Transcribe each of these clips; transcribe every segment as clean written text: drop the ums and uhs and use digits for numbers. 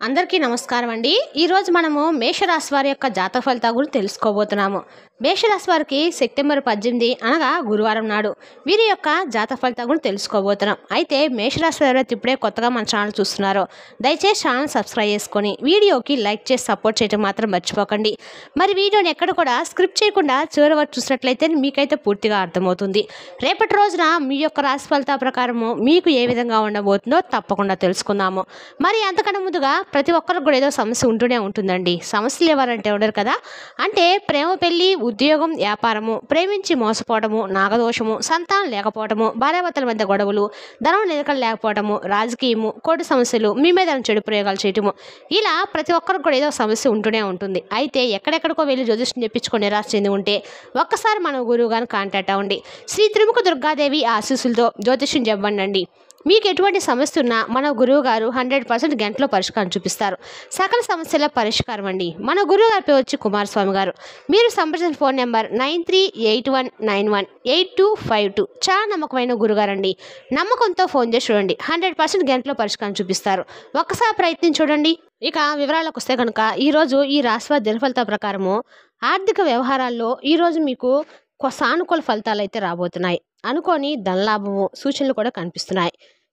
అందరికీ నమస్కారం అండి. ఈరోజు మనము మేషరాశి వారి యొక్క జాతక ఫలితాల గురించి తెలుసుకోబోతున్నాము. మేషరాశి వారికి సెప్టెంబర్ 18 అనగా గురువారం నాడు వీరి యొక్క జాతక ఫలితాల గురించి తెలుసుకోబోతున్నాం. అయితే మేషరాశి వారు ఇప్పుడే కొత్తగా మన ఛానల్ చూస్తున్నారో దయచేసి ఛానల్ సబ్స్క్రైబ్ చేసుకొని వీడియోకి లైక్ చేసి సపోర్ట్ చేయడం మాత్రం మర్చిపోకండి. మరి వీడియోని ఎక్కడ కూడా స్క్రిప్ట్ చేయకుండా చివరి వరకు చూసినట్లయితే మీకైతే పూర్తిగా అర్థమవుతుంది. రేపటి రోజున మీ యొక్క రాశి ఫలితాల ప్రకారము మీకు ఏ విధంగా ఉండబోతుందో తప్పకుండా తెలుసుకుందాము. మరి అంతకన్నా ముందుగా ప్రతి ఒక్కరికి కూడా ఏదో సమస్య ఉంటూనే ఉంటుందండి. సమస్యలు ఎవరంటే ఉండరు కదా. అంటే ప్రేమ, పెళ్లి, ఉద్యోగం, వ్యాపారము, ప్రేమించి మోసపోవడము, నాగదోషము, సంతానం లేకపోవడము, భార్యాభర్తల మధ్య గొడవలు, ధనం నిలకడ లేకపోవడము, రాజకీయము, కోర్టు సమస్యలు, మీ మీద చెడు ప్రయోగాలు చేయటము, ఇలా ప్రతి ఒక్కరికి కూడా ఏదో సమస్య ఉంటూనే ఉంటుంది. అయితే ఎక్కడెక్కడికో వెళ్ళి జ్యోతిష్యం చెప్పించుకొని నిరాశ చెంది ఉంటే ఒక్కసారి మన గురువు గారిని కాంటాక్ట్ అవ్వండి. శ్రీ త్రిముఖ దుర్గాదేవి ఆశీస్సులతో జ్యోతిష్యం చెప్పండి. మీకు ఎటువంటి సమస్య ఉన్నా మన గురువు గారు 100% గంటలో పరిష్కారం చూపిస్తారు. సకల సమస్యల పరిష్కారం అండి. మన గురువు గారి పేరు వచ్చి కుమారస్వామి గారు. మీరు సంప్రదించిన ఫోన్ నెంబర్ 9381918252. చాలా నమ్మకమైన గురుగారండి. నమ్మకంతో ఫోన్ చేసి చూడండి. 100% గంటలో పరిష్కారం చూపిస్తారు. ఒక్కసారి ప్రయత్నించి చూడండి. ఇక వివరాలకు వస్తే కనుక ఈరోజు ఈ రాశివారి దినఫలితాల ప్రకారము ఆర్థిక వ్యవహారాల్లో ఈరోజు మీకు సానుకూల ఫలితాలు అయితే రాబోతున్నాయి. అనుకోని ధనలాభము సూచనలు కూడా కనిపిస్తున్నాయి.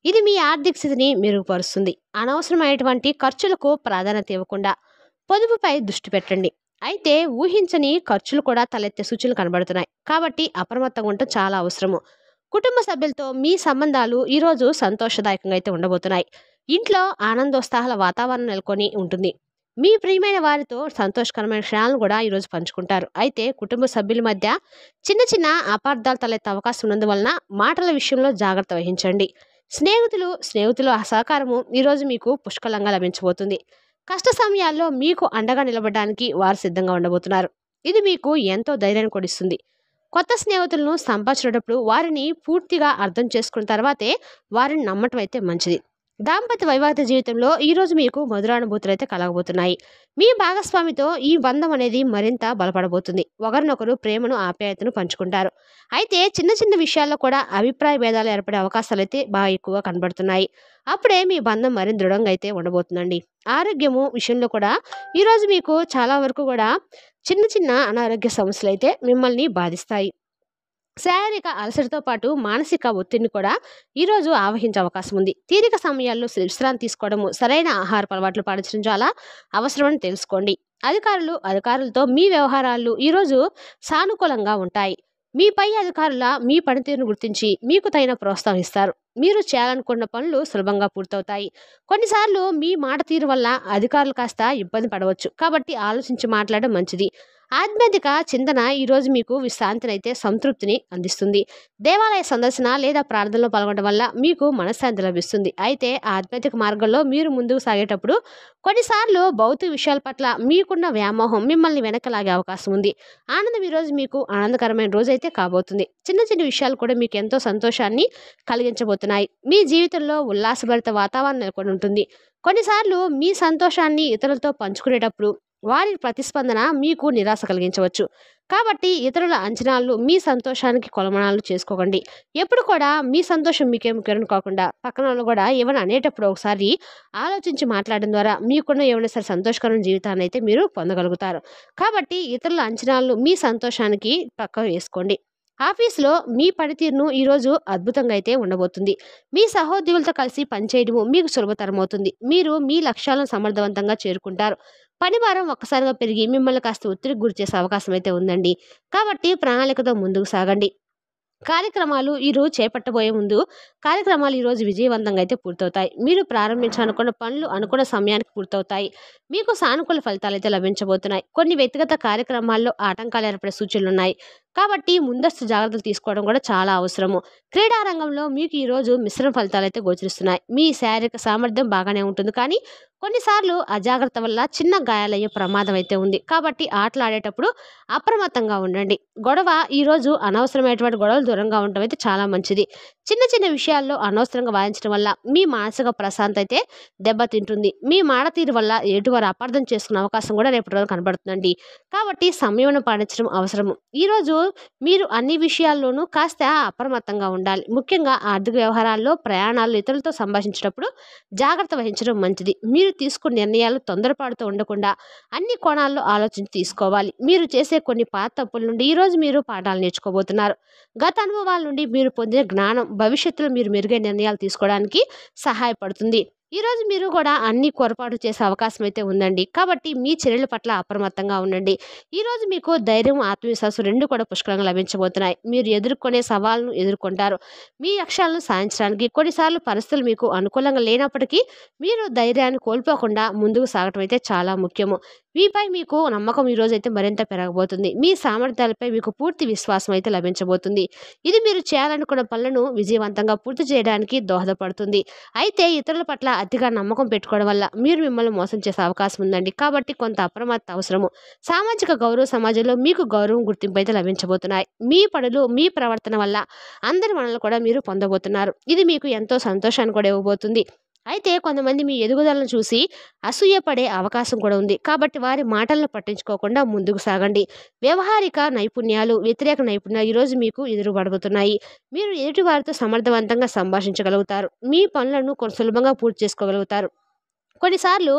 ఇది మీ ఆర్థిక స్థితిని మెరుగుపరుస్తుంది. అనవసరమైనటువంటి ఖర్చులకు ప్రాధాన్యత ఇవ్వకుండా పొదుపుపై దృష్టి పెట్టండి. అయితే ఊహించని ఖర్చులు కూడా తలెత్తే సూచనలు కనబడుతున్నాయి. కాబట్టి అప్రమత్తంగా ఉండటం చాలా అవసరము. కుటుంబ సభ్యులతో మీ సంబంధాలు ఈరోజు సంతోషదాయకంగా అయితే ఉండబోతున్నాయి. ఇంట్లో ఆనందోత్సాహాల వాతావరణం నెలకొని ఉంటుంది. మీ ప్రియమైన వారితో సంతోషకరమైన క్షణాలను కూడా ఈరోజు పంచుకుంటారు. అయితే కుటుంబ సభ్యుల మధ్య చిన్న చిన్న అపార్థాలు తలెత్తే అవకాశం ఉన్నందువలన మాటల విషయంలో జాగ్రత్త వహించండి. స్నేహితుల సహకారము ఈరోజు మీకు పుష్కలంగా లభించబోతుంది. కష్ట సమయాల్లో మీకు అండగా నిలబడడానికి వారు సిద్ధంగా ఉండబోతున్నారు. ఇది మీకు ఎంతో ధైర్యాన్ని కొడిస్తుంది. కొత్త స్నేహితులను సంపాదించేటప్పుడు వారిని పూర్తిగా అర్థం చేసుకున్న తర్వాతే వారిని నమ్మటం అయితే మంచిది. దాంపత్య వైవాహిక జీవితంలో ఈరోజు మీకు మధురానుభూతులు అయితే కలగబోతున్నాయి. మీ భాగస్వామితో ఈ బంధం అనేది మరింత బలపడబోతుంది. ఒకరినొకరు ప్రేమను, ఆప్యాయతను పంచుకుంటారు. అయితే చిన్న చిన్న విషయాల్లో కూడా అభిప్రాయ భేదాలు ఏర్పడే అవకాశాలు అయితే బాగా ఎక్కువగా కనబడుతున్నాయి. అప్పుడే మీ బంధం మరింత దృఢంగా అయితే ఉండబోతుందండి. ఆరోగ్యము విషయంలో కూడా ఈరోజు మీకు చాలా వరకు కూడా చిన్న చిన్న అనారోగ్య సమస్యలు అయితే మిమ్మల్ని బాధిస్తాయి. శారీరక అలసటతో పాటు మానసిక ఒత్తిడిని కూడా ఈరోజు ఆవహించే అవకాశం ఉంది. తీరిక సమయాల్లో విశ్రాంతి తీసుకోవడము, సరైన ఆహారపు అలవాట్లు పాటించడం చాలా అవసరమని తెలుసుకోండి. అధికారులతో మీ వ్యవహారాలు ఈరోజు సానుకూలంగా ఉంటాయి. మీ పై అధికారుల మీ పనితీరును గుర్తించి మీకు తగిన ప్రోత్సాహం ఇస్తారు. మీరు చేయాలనుకున్న పనులు సులభంగా పూర్తవుతాయి. కొన్నిసార్లు మీ మాట తీరు వల్ల అధికారులు కాస్త ఇబ్బంది పడవచ్చు. కాబట్టి ఆలోచించి మాట్లాడడం మంచిది. ఆధ్యాత్మిక చింతన ఈరోజు మీకు విశ్రాంతినైతే సంతృప్తిని అందిస్తుంది. దేవాలయ సందర్శన లేదా ప్రార్థనలో పాల్గొనడం వల్ల మీకు మనశ్శాంతి లభిస్తుంది. అయితే ఆధ్యాత్మిక మార్గంలో మీరు ముందుకు సాగేటప్పుడు కొన్నిసార్లు భౌతిక విషయాల పట్ల మీకున్న వ్యామోహం మిమ్మల్ని వెనకలాగే అవకాశం ఉంది. ఆనందం ఈరోజు మీకు ఆనందకరమైన రోజు అయితే కాబోతుంది. చిన్న చిన్న విషయాలు కూడా మీకు ఎంతో సంతోషాన్ని కలిగించబోతున్నాయి. మీ జీవితంలో ఉల్లాసభరిత వాతావరణం నెలకొని ఉంటుంది. కొన్నిసార్లు మీ సంతోషాన్ని ఇతరులతో పంచుకునేటప్పుడు వారి ప్రతిస్పందన మీకు నిరాశ కలిగించవచ్చు. కాబట్టి ఇతరుల అంచనాలు మీ సంతోషానికి కొలమానాలు చేసుకోకండి. ఎప్పుడు కూడా మీ సంతోషం మీకే ముఖ్యం కాకుండా పక్కన వాళ్ళు కూడా ఏమైనా అనేటప్పుడు ఒకసారి ఆలోచించి మాట్లాడడం ద్వారా మీకున్న ఏమైనా సరే సంతోషకరమైన జీవితాన్ని అయితే మీరు పొందగలుగుతారు. కాబట్టి ఇతరుల అంచనాలు మీ సంతోషానికి పక్క వేసుకోండి. ఆఫీసులో మీ పనితీరును ఈరోజు అద్భుతంగా అయితే ఉండబోతుంది. మీ సహోద్యోగులతో కలిసి పనిచేయడము మీకు సులభతరం అవుతుంది. మీరు మీ లక్ష్యాలను సమర్థవంతంగా చేరుకుంటారు. పని భారం ఒక్కసారిగా పెరిగి మిమ్మల్ని కాస్త ఒత్తిడికి గురి చేసే అవకాశం అయితే ఉందండి. కాబట్టి ప్రణాళికతో ముందుకు సాగండి. కార్యక్రమాలు ఈరోజు చేపట్టబోయే ముందు కార్యక్రమాలు ఈరోజు విజయవంతంగా అయితే పూర్తవుతాయి. మీరు ప్రారంభించాలనుకున్న పనులు అనుకున్న సమయానికి పూర్తవుతాయి. మీకు సానుకూల ఫలితాలు అయితే లభించబోతున్నాయి. కొన్ని వ్యక్తిగత కార్యక్రమాల్లో ఆటంకాలు ఏర్పడే సూచనలు ఉన్నాయి. కాబట్టి ముందస్తు జాగ్రత్తలు తీసుకోవడం కూడా చాలా అవసరము. క్రీడా రంగంలో మీకు ఈరోజు మిశ్రమ ఫలితాలు అయితే గోచరిస్తున్నాయి. మీ శారీరక సామర్థ్యం బాగానే ఉంటుంది, కానీ కొన్నిసార్లు అజాగ్రత్త వల్ల చిన్న గాయాలయ్యే ప్రమాదం అయితే ఉంది. కాబట్టి ఆటలు ఆడేటప్పుడు అప్రమత్తంగా ఉండండి. ఈరోజు అనవసరమైనటువంటి గొడవలు దూరంగా ఉండటం అయితే చాలా మంచిది. చిన్న చిన్న విషయాల్లో అనవసరంగా వాదించడం వల్ల మీ మానసిక ప్రశాంతత అయితే దెబ్బతింటుంది. మీ మాట తీరు వల్ల ఎటువారు అపార్థం చేసుకునే అవకాశం కూడా రేపటి రోజు కనబడుతుందండి. కాబట్టి సమయం పాటించడం అవసరము. ఈరోజు మీరు అన్ని విషయాల్లోనూ కాస్త అప్రమత్తంగా ఉండాలి. ముఖ్యంగా ఆర్థిక వ్యవహారాల్లో, ప్రయాణాల్లో ఇతరులతో సంభాషించేటప్పుడు జాగ్రత్త వహించడం మంచిది. మీరు తీసుకున్న నిర్ణయాలు తొందరపాటుతో ఉండకుండా అన్ని కోణాల్లో ఆలోచించి తీసుకోవాలి. మీరు చేసే కొన్ని పాత తప్పుల నుండి ఈరోజు మీరు పాఠాలు నేర్చుకోబోతున్నారు. గత అనుభవాల నుండి మీరు పొందిన జ్ఞానం భవిష్యత్తులో మీరు మెరుగైన నిర్ణయాలు తీసుకోవడానికి సహాయపడుతుంది. ఈరోజు మీరు కూడా అన్ని పొరపాటు చేసే అవకాశం అయితే ఉందండి. కాబట్టి మీ చర్యల పట్ల అప్రమత్తంగా ఉండండి. ఈరోజు మీకు ధైర్యం, ఆత్మవిశ్వాసం 2 కూడా పుష్కలంగా లభించబోతున్నాయి. మీరు ఎదుర్కొనే సవాళ్ళను ఎదుర్కొంటారు. మీ లక్ష్యాలను సాధించడానికి కొన్నిసార్లు పరిస్థితులు మీకు అనుకూలంగా లేనప్పటికీ మీరు ధైర్యాన్ని కోల్పోకుండా ముందుకు సాగటం అయితే చాలా ముఖ్యము. మీపై మీకు నమ్మకం ఈరోజైతే మరింత పెరగబోతుంది. మీ సామర్థ్యాలపై మీకు పూర్తి విశ్వాసం అయితే లభించబోతుంది. ఇది మీరు చేయాలనుకున్న పనులను విజయవంతంగా పూర్తి చేయడానికి దోహదపడుతుంది. అయితే ఇతరుల పట్ల అతిగా నమ్మకం పెట్టుకోవడం వల్ల మీరు మిమ్మల్ని మోసం చేసే అవకాశం ఉందండి. కాబట్టి కొంత అప్రమత్త అవసరము. సామాజిక గౌరవ సమాజంలో మీకు గౌరవం, గుర్తింపు అయితే లభించబోతున్నాయి. మీ పనులు, మీ ప్రవర్తన వల్ల అందరి మనల్ని కూడా మీరు పొందబోతున్నారు. ఇది మీకు ఎంతో సంతోషాన్ని కూడా ఇవ్వబోతుంది. అయితే కొంతమంది మీ ఎదుగుదలను చూసి అసూయపడే అవకాశం కూడా ఉంది. కాబట్టి వారి మాటలను పట్టించుకోకుండా ముందుకు సాగండి. వ్యవహారిక నైపుణ్యాలు, వ్యతిరేక నైపుణ్యాలు ఈరోజు మీకు ఎదురుపడబోతున్నాయి. మీరు ఎదుటి వారితో సమర్థవంతంగా సంభాషించగలుగుతారు. మీ పనులను సులభంగా పూర్తి చేసుకోగలుగుతారు. కొన్నిసార్లు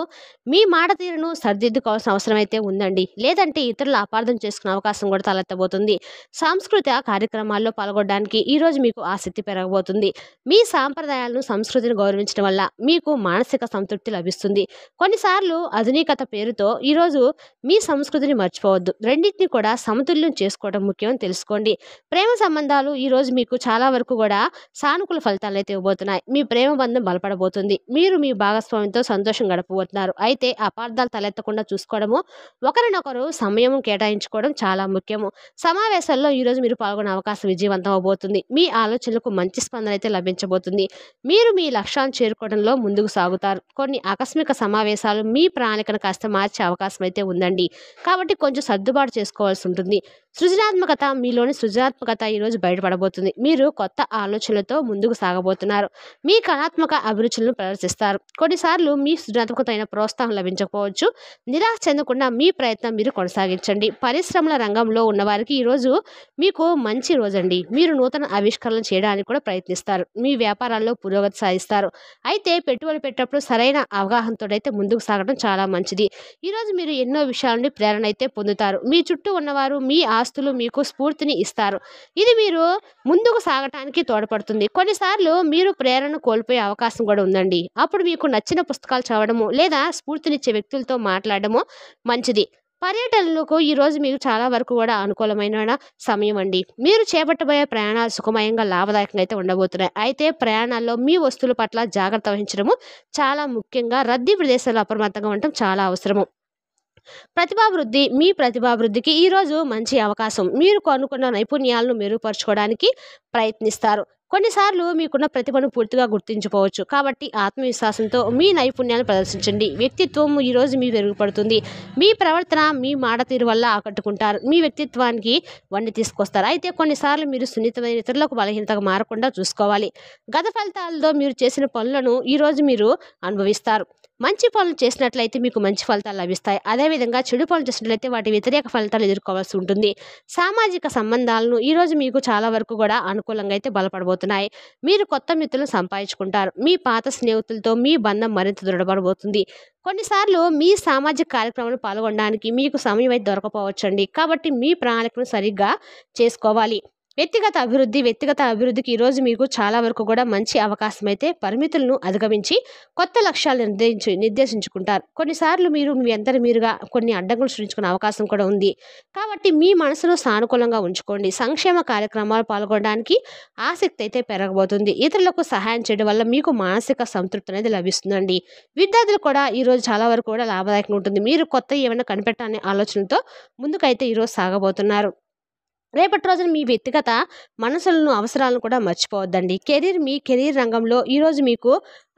మీ మాట తీరును సరిదిద్దుకోవాల్సిన అవసరం అయితే ఉందండి. లేదంటే ఇతరులు అపార్థం చేసుకునే అవకాశం కూడా తలెత్తబోతుంది. సాంస్కృతిక కార్యక్రమాల్లో పాల్గొనడానికి ఈరోజు మీకు ఆసక్తి పెరగబోతుంది. మీ సాంప్రదాయాలను, సంస్కృతిని గౌరవించడం వల్ల మీకు మానసిక సంతృప్తి లభిస్తుంది. కొన్నిసార్లు ఆధునికత పేరుతో ఈరోజు మీ సంస్కృతిని మర్చిపోవద్దు. రెండింటిని కూడా సమతుల్యం చేసుకోవడం ముఖ్యం తెలుసుకోండి. ప్రేమ సంబంధాలు ఈరోజు మీకు చాలా వరకు కూడా సానుకూల ఫలితాలు అయితే ఇవ్వబోతున్నాయి. మీ ప్రేమ బంధం బలపడబోతుంది. మీరు మీ భాగస్వామితో సంతోషం గడపబోతున్నారు. అయితే అపార్థాలు తలెత్తకుండా చూసుకోవడము, ఒకరినొకరు సమయం కేటాయించుకోవడం చాలా ముఖ్యము. సమావేశాల్లో ఈరోజు మీరు పాల్గొనే అవకాశం విజయవంతం అవబోతుంది. మీ ఆలోచనలకు మంచి స్పందన అయితే లభించబోతుంది. మీరు మీ లక్ష్యాన్ని చేరుకోవడంలో ముందుకు సాగుతారు. కొన్ని ఆకస్మిక సమావేశాలు మీ ప్రణాళికను కాస్త మార్చే అవకాశం అయితే ఉందండి. కాబట్టి కొంచెం సర్దుబాటు చేసుకోవాల్సి ఉంటుంది. సృజనాత్మకత, మీలోని సృజనాత్మకత ఈరోజు బయటపడబోతుంది. మీరు కొత్త ఆలోచనలతో ముందుకు సాగబోతున్నారు. మీ కళాత్మక అభిరుచులను ప్రదర్శిస్తారు. కొన్నిసార్లు మీ సృజనాత్మకత అయిన ప్రోత్సాహం లభించకపోవచ్చు. నిరాశ చెందకుండా మీ ప్రయత్నం మీరు కొనసాగించండి. పరిశ్రమల రంగంలో ఉన్నవారికి ఈరోజు మీకు మంచి రోజండి. మీరు నూతన ఆవిష్కరణలు చేయడానికి కూడా ప్రయత్నిస్తారు. మీ వ్యాపారాల్లో పురోగతి సాధిస్తారు. అయితే పెట్టుబడి పెట్టేటప్పుడు సరైన అవగాహనతో అయితే ముందుకు సాగడం చాలా మంచిది. ఈరోజు మీరు ఎన్నో విషయాల నుండి ప్రేరణ అయితే పొందుతారు. మీ చుట్టూ ఉన్నవారు, మీ ఆస్తులు మీకు స్ఫూర్తిని ఇస్తారు. ఇది మీరు ముందుకు సాగటానికి తోడ్పడుతుంది. కొన్నిసార్లు మీరు ప్రేరణ కోల్పోయే అవకాశం కూడా ఉందండి. అప్పుడు మీకు నచ్చిన పుస్తకాలు చదవడము లేదా స్ఫూర్తినిచ్చే వ్యక్తులతో మాట్లాడడము మంచిది. పర్యటనలకు ఈరోజు మీకు చాలా వరకు కూడా అనుకూలమైన సమయం అండి. మీరు చేపట్టబోయే ప్రయాణాలు సుఖమయంగా, లాభదాయకంగా అయితే ఉండబోతున్నాయి. అయితే ప్రయాణాల్లో మీ వస్తువుల పట్ల జాగ్రత్త వహించడము చాలా ముఖ్యంగా రద్దీ ప్రదేశాల్లో అప్రమత్తంగా ఉండటం చాలా అవసరము. ప్రతిభాభివృద్ధి, మీ ప్రతిభాభివృద్ధికి ఈరోజు మంచి అవకాశం. మీరు కొనుక్కున్న నైపుణ్యాలను మెరుగుపరుచుకోవడానికి ప్రయత్నిస్తారు. కొన్నిసార్లు మీకున్న ప్రతిభను పూర్తిగా గుర్తించుకోవచ్చు. కాబట్టి ఆత్మవిశ్వాసంతో మీ నైపుణ్యాలను ప్రదర్శించండి. వ్యక్తిత్వం ఈరోజు మీ మెరుగుపడుతుంది. మీ ప్రవర్తన, మీ మాట తీరు వల్ల ఆకట్టుకుంటారు. మీ వ్యక్తిత్వానికి వన్నె తీసుకొస్తారు. అయితే కొన్నిసార్లు మీరు సున్నితమైన, ఇతరులకు బలహీనతగా మారకుండా చూసుకోవాలి. గత ఫలితాలతో మీరు చేసిన పనులను ఈరోజు మీరు అనుభవిస్తారు. మంచి పనులు చేసినట్లయితే మీకు మంచి ఫలితాలు లభిస్తాయి. అదేవిధంగా చెడు పనులు చేసినట్లయితే వాటి వ్యతిరేక ఫలితాలు ఎదుర్కోవాల్సి ఉంటుంది. సామాజిక సంబంధాలను ఈరోజు మీకు చాలా వరకు కూడా అనుకూలంగా అయితే బలపడబోతున్నాయి. మీరు కొత్త మిత్రులను సంపాదించుకుంటారు. మీ పాత స్నేహితులతో మీ బంధం మరింత దృఢపడబోతుంది. కొన్నిసార్లు మీ సామాజిక కార్యక్రమాలు పాల్గొనడానికి మీకు సమయం అయితే దొరకపోవచ్చండి. కాబట్టి మీ ప్రణాళికను సరిగ్గా చేసుకోవాలి. వ్యక్తిగత అభివృద్ధికి ఈరోజు మీకు చాలా వరకు కూడా మంచి అవకాశం అయితే పరిమితులను అధిగమించి కొత్త లక్ష్యాలు నిర్దేశించుకుంటారు. కొన్నిసార్లు మీరు మీ అందరి మీరుగా కొన్ని అడ్డంకులు సృష్టించుకునే అవకాశం కూడా ఉంది. కాబట్టి మీ మనసును సానుకూలంగా ఉంచుకోండి. సంక్షేమ కార్యక్రమాలు పాల్గొనడానికి ఆసక్తి అయితే పెరగబోతుంది. ఇతరులకు సహాయం చేయడం వల్ల మీకు మానసిక సంతృప్తి అనేది లభిస్తుందండి. విద్యార్థులు కూడా ఈరోజు చాలా వరకు కూడా లాభదాయకంగా ఉంటుంది. మీరు కొత్త ఏమైనా కనిపెట్టాలనే ఆలోచనతో ముందుకైతే ఈరోజు సాగబోతున్నారు. రేపటి రోజున మీ వ్యక్తిగత మనసులను, అవసరాలను కూడా మర్చిపోవద్దండి. మీ కెరీర్ రంగంలో ఈరోజు మీకు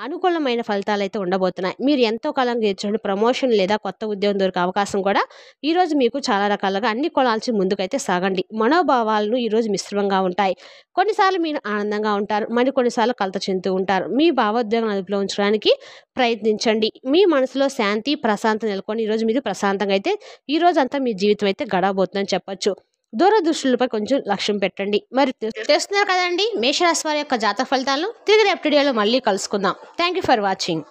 అనుకూలమైన ఫలితాలు అయితే ఉండబోతున్నాయి. మీరు ఎంతో కాలంగా ఎదుర్కొన్న ప్రమోషన్ లేదా కొత్త ఉద్యోగం దొరికే అవకాశం కూడా ఈరోజు మీకు చాలా రకాలుగా అన్ని కొలాల్సి ముందుకైతే సాగండి. మనోభావాలను ఈరోజు మిశ్రమంగా ఉంటాయి. కొన్నిసార్లు మీరు ఆనందంగా ఉంటారు, కొన్నిసార్లు కలత చెందుతూ ఉంటారు. మీ భావోద్వేగం అదుపులో ఉంచడానికి ప్రయత్నించండి. మీ మనసులో శాంతి, ప్రశాంతత నెలకొని ఈరోజు మీరు ప్రశాంతంగా అయితే ఈరోజు అంతా మీ జీవితం అయితే గడవబోతుందని చెప్పొచ్చు. దూరదృష్టులపై కొంచెం లక్ష్యం పెట్టండి. మరి తెలుస్తున్నారు కదండి మేషరాశి వారి యొక్క జాతక ఫలితాలను. తిరిగి రేపటి వీడియోలో మళ్ళీ కలుసుకుందాం. Thank you for watching.